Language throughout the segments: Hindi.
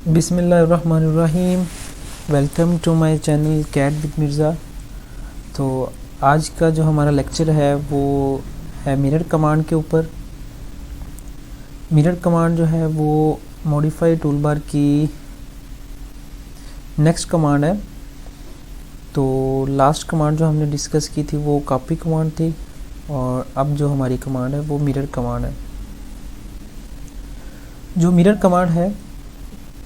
बिस्मिल्लाहिर्रहमानिर्रहीम। Welcome to my channel chat with Mirza. तो आज का जो हमारा लेक्चर है वो है मिरर कमांड के ऊपर। मिरर कमांड जो है वो मॉडिफाई टूलबार की नेक्स्ट कमांड है। तो लास्ट कमांड जो हमने डिस्कस की थी वो कॉपी कमांड थी और अब जो हमारी कमांड है वो मिरर कमांड है। जो मिरर कमांड है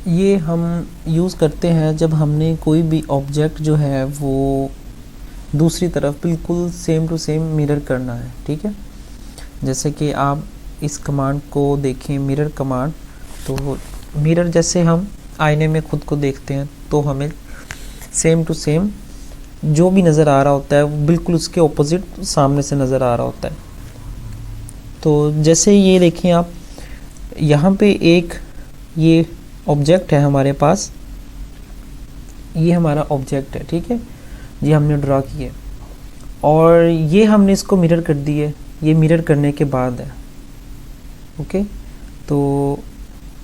ये हम यूज़ करते हैं जब हमने कोई भी ऑब्जेक्ट जो है वो दूसरी तरफ बिल्कुल सेम टू सेम मिरर करना है। ठीक है, जैसे कि आप इस कमांड को देखें, मिरर कमांड। तो मिरर जैसे हम आईने में खुद को देखते हैं तो हमें सेम टू सेम जो भी नज़र आ रहा होता है वो बिल्कुल उसके ऑपोजिट सामने से नज़र आ रहा होता है। तो जैसे ये देखें आप, यहाँ पे एक ये ऑब्जेक्ट है हमारे पास, ये हमारा ऑब्जेक्ट है। ठीक है, ये हमने ड्रा किया और ये हमने इसको मिरर कर दिए। ये मिरर करने के बाद है ओके। तो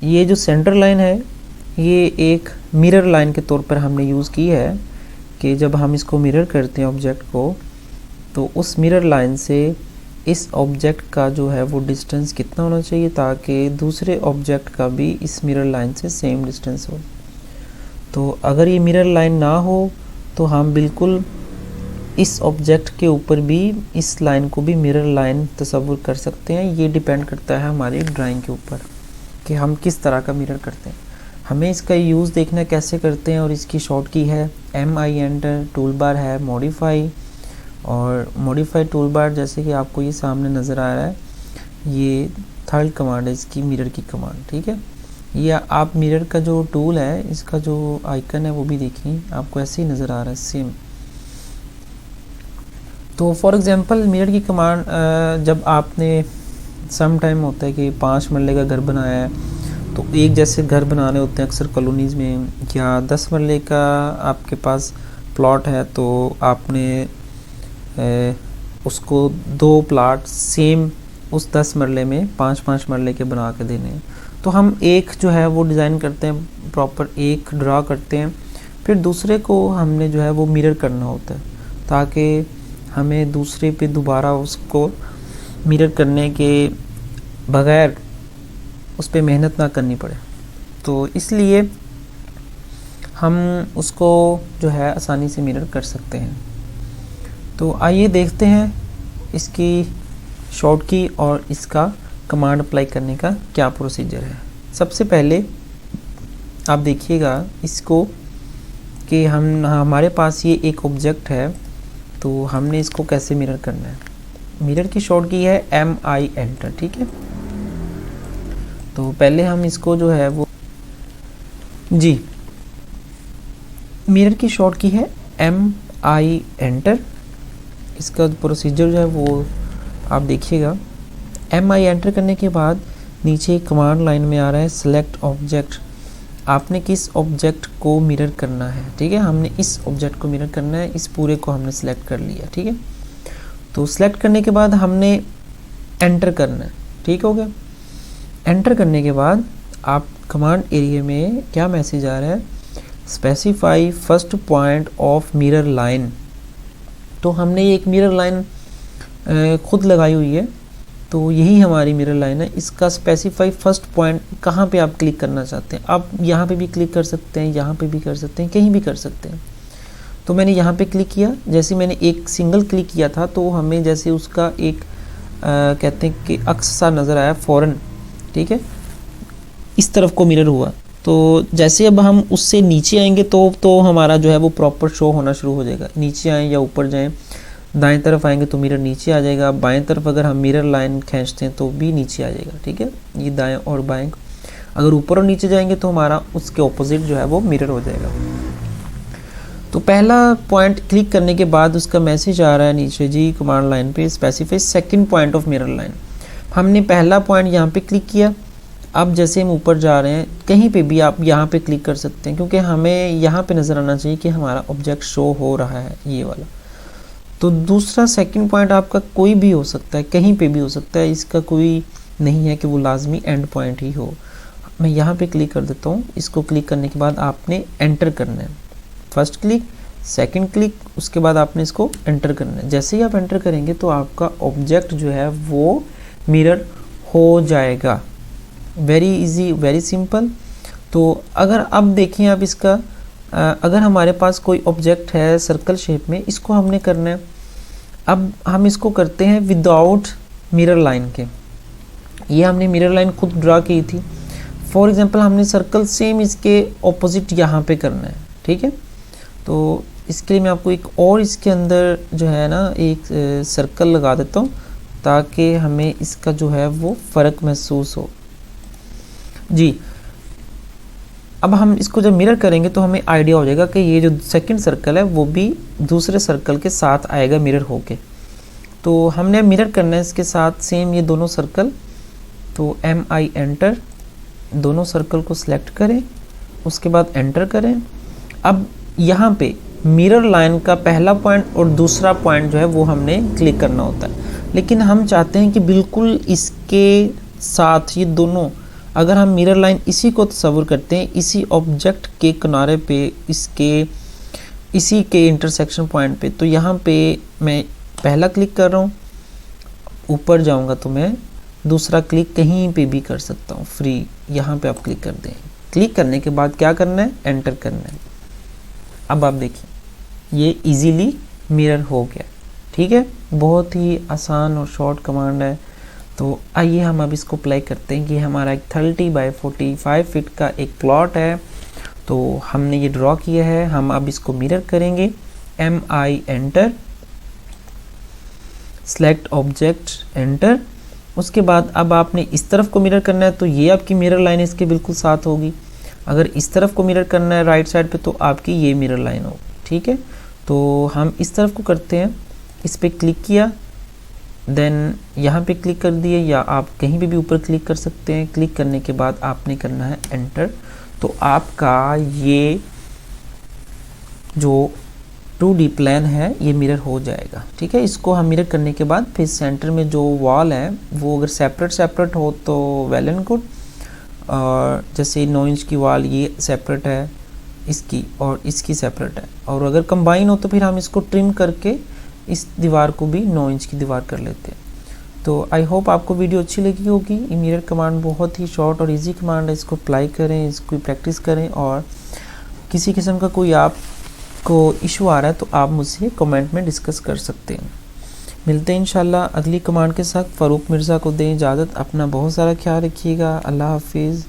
ये जो सेंटर लाइन है ये एक मिरर लाइन के तौर पर हमने यूज़ की है कि जब हम इसको मिरर करते हैं ऑब्जेक्ट को तो उस मिरर लाइन से इस ऑब्जेक्ट का जो है वो डिस्टेंस कितना होना चाहिए ताकि दूसरे ऑब्जेक्ट का भी इस मिरर लाइन से सेम डिस्टेंस हो। तो अगर ये मिरर लाइन ना हो तो हम बिल्कुल इस ऑब्जेक्ट के ऊपर भी इस लाइन को भी मिरर लाइन तस्वुर कर सकते हैं। ये डिपेंड करता है हमारी ड्राइंग के ऊपर कि हम किस तरह का मिरर करते हैं। हमें इसका यूज़ देखना कैसे करते हैं और इसकी शॉर्ट की है MI एंटर, टूल बार है मॉडिफाई और मॉडिफाई टूल बार जैसे कि आपको ये सामने नज़र आ रहा है, ये थर्ड कमांड है इसकी, मिरर की कमांड। ठीक है, ये आप मिरर का जो टूल है इसका जो आइकन है वो भी देखिए, आपको ऐसे ही नज़र आ रहा है सेम। तो फॉर एग्जांपल मिरर की कमांड जब आपने सम टाइम होता है कि 5 मरले का घर बनाया है तो एक जैसे घर बनाने होते हैं अक्सर कॉलोनीज़ में, या 10 मरले का आपके पास प्लॉट है तो आपने उसको 2 प्लाट सेम उस 10 मरले में 5-5 मरले के बना के देने हैं। तो हम एक जो है वो डिज़ाइन करते हैं, प्रॉपर एक ड्रा करते हैं, फिर दूसरे को हमने जो है वो मिरर करना होता है ताकि हमें दूसरे पे दोबारा उसको मिरर करने के बगैर उस पर मेहनत ना करनी पड़े। तो इसलिए हम उसको जो है आसानी से मिरर कर सकते हैं। तो आइए देखते हैं इसकी शॉर्ट की और इसका कमांड अप्लाई करने का क्या प्रोसीजर है। सबसे पहले आप देखिएगा इसको कि हमारे पास ये एक ऑब्जेक्ट है तो हमने इसको कैसे मिरर करना है। मिरर की शॉर्ट की है MI एंटर। ठीक है, तो पहले हम इसको जो है वो जी मिरर की शॉर्ट की है MI एंटर। इसका प्रोसीजर जो है वो आप देखिएगा। MI एंटर करने के बाद नीचे कमांड लाइन में आ रहा है सेलेक्ट ऑब्जेक्ट। आपने किस ऑब्जेक्ट को मिरर करना है। ठीक है, हमने इस ऑब्जेक्ट को मिरर करना है, इस पूरे को हमने सेलेक्ट कर लिया। ठीक है, तो सेलेक्ट करने के बाद हमने एंटर करना है। ठीक हो गया, एंटर करने के बाद आप कमांड एरिया में क्या मैसेज आ रहा है, specify first point of mirror line. तो हमने ये एक मिरर लाइन खुद लगाई हुई है, तो यही हमारी मिरर लाइन है। इसका स्पेसिफाई फर्स्ट पॉइंट कहाँ पे आप क्लिक करना चाहते हैं। आप यहाँ पे भी क्लिक कर सकते हैं, यहाँ पे भी कर सकते हैं, कहीं भी कर सकते हैं। तो मैंने यहाँ पे क्लिक किया, जैसे मैंने एक सिंगल क्लिक किया था तो हमें जैसे उसका एक कहते हैं कि अक्स सा नज़र आया फ़ौरन। ठीक है, इस तरफ को मिरर हुआ। तो जैसे अब हम उससे नीचे आएंगे तो हमारा जो है वो प्रॉपर शो होना शुरू हो जाएगा। नीचे आएँ या ऊपर जाएं, दाएं तरफ आएंगे तो मिरर नीचे आ जाएगा, बाएं तरफ अगर हम मिरर लाइन खींचते हैं तो भी नीचे आ जाएगा। ठीक है, ये दाएं और बाएं। अगर ऊपर और नीचे जाएंगे तो हमारा उसके ऑपोजिट जो है वो मिरर हो जाएगा। तो पहला पॉइंट क्लिक करने के बाद उसका मैसेज आ रहा है नीचे जी कमांड लाइन पे specify second point of mirror line. हमने पहला पॉइंट यहाँ पे क्लिक किया। अब जैसे हम ऊपर जा रहे हैं कहीं पे भी आप यहाँ पे क्लिक कर सकते हैं क्योंकि हमें यहाँ पे नज़र आना चाहिए कि हमारा ऑब्जेक्ट शो हो रहा है ये वाला। तो दूसरा सेकंड पॉइंट आपका कोई भी हो सकता है, कहीं पे भी हो सकता है, इसका कोई नहीं है कि वो लाजमी एंड पॉइंट ही हो। मैं यहाँ पे क्लिक कर देता हूँ। इसको क्लिक करने के बाद आपने एंटर करना है, फर्स्ट क्लिक, सेकंड क्लिक, उसके बाद आपने इसको एंटर करना है। जैसे ही आप एंटर करेंगे तो आपका ऑब्जेक्ट जो है वो मिरर हो जाएगा। Very easy, very simple. तो अगर अब देखें आप इसका, अगर हमारे पास कोई ऑब्जेक्ट है सर्कल शेप में, इसको हमने करना है। अब हम इसको करते हैं विदाउट मिरर लाइन के। ये हमने मिरर लाइन खुद ड्रा की थी। फॉर एग्जांपल हमने सर्कल सेम इसके ऑपोजिट यहाँ पे करना है, ठीक है। तो इसके लिए मैं आपको एक और इसके अंदर जो है ना एक सर्कल लगा देता हूँ, ताकि हमें इसका जो है वो फ़र्क महसूस हो जी। अब हम इसको जब मिरर करेंगे तो हमें आइडिया हो जाएगा कि ये जो सेकंड सर्कल है वो भी दूसरे सर्कल के साथ आएगा मिरर होके। तो हमने मिरर करना है इसके साथ सेम ये दोनों सर्कल। तो MI एंटर, दोनों सर्कल को सिलेक्ट करें, उसके बाद एंटर करें। अब यहाँ पे मिरर लाइन का पहला पॉइंट और दूसरा पॉइंट जो है वो हमने क्लिक करना होता है, लेकिन हम चाहते हैं कि बिल्कुल इसके साथ ये दोनों, अगर हम मिरर लाइन इसी को तस्वीर करते हैं, इसी ऑब्जेक्ट के किनारे पे, इसी के इंटरसेक्शन पॉइंट पे, तो यहाँ पे मैं पहला क्लिक कर रहा हूँ, ऊपर जाऊँगा तो मैं दूसरा क्लिक कहीं पे भी कर सकता हूँ फ्री। यहाँ पे आप क्लिक कर दें। क्लिक करने के बाद क्या करना है, एंटर करना है। अब आप देखिए ये इजीली मिरर हो गया, ठीक है। बहुत ही आसान और शॉर्ट कमांड है। तो आइए हम अब इसको प्ले करते हैं कि हमारा एक 30 बाय 45 फीट का एक प्लॉट है। तो हमने ये ड्रॉ किया है, हम अब इसको मिरर करेंगे। MI enter, select object enter. उसके बाद अब आपने इस तरफ को मिरर करना है, तो ये आपकी मिरर लाइन इसके बिल्कुल साथ होगी। अगर इस तरफ को मिरर करना है राइट साइड पे, तो आपकी ये मिरर लाइन होगी, ठीक है। तो हम इस तरफ को करते हैं, इस पर क्लिक किया, देन यहाँ पे क्लिक कर दिए, या आप कहीं पे भी ऊपर क्लिक कर सकते हैं। क्लिक करने के बाद आपने करना है एंटर। तो आपका ये जो 2D प्लान है ये मिरर हो जाएगा, ठीक है। इसको हम मिरर करने के बाद फिर सेंटर में जो वॉल है वो अगर सेपरेट हो तो वेल एंड गुड। और जैसे 9 इंच की वॉल ये सेपरेट है इसकी, और इसकी सेपरेट है, और अगर कंबाइन हो तो फिर हम इसको ट्रिम करके इस दीवार को भी 9 इंच की दीवार कर लेते हैं। तो आई होप आपको वीडियो अच्छी लगी होगी। ये मिरर कमांड बहुत ही शॉर्ट और इजी कमांड है, इसको अप्लाई करें, इसको प्रैक्टिस करें। और किसी किस्म का कोई आपको इशू आ रहा है तो आप मुझसे कमेंट में डिस्कस कर सकते हैं। मिलते हैं इंशाल्लाह अगली कमांड के साथ। फ़ारूक मिर्ज़ा को दें इजाज़त। अपना बहुत सारा ख्याल रखिएगा। अल्लाह हाफिज़।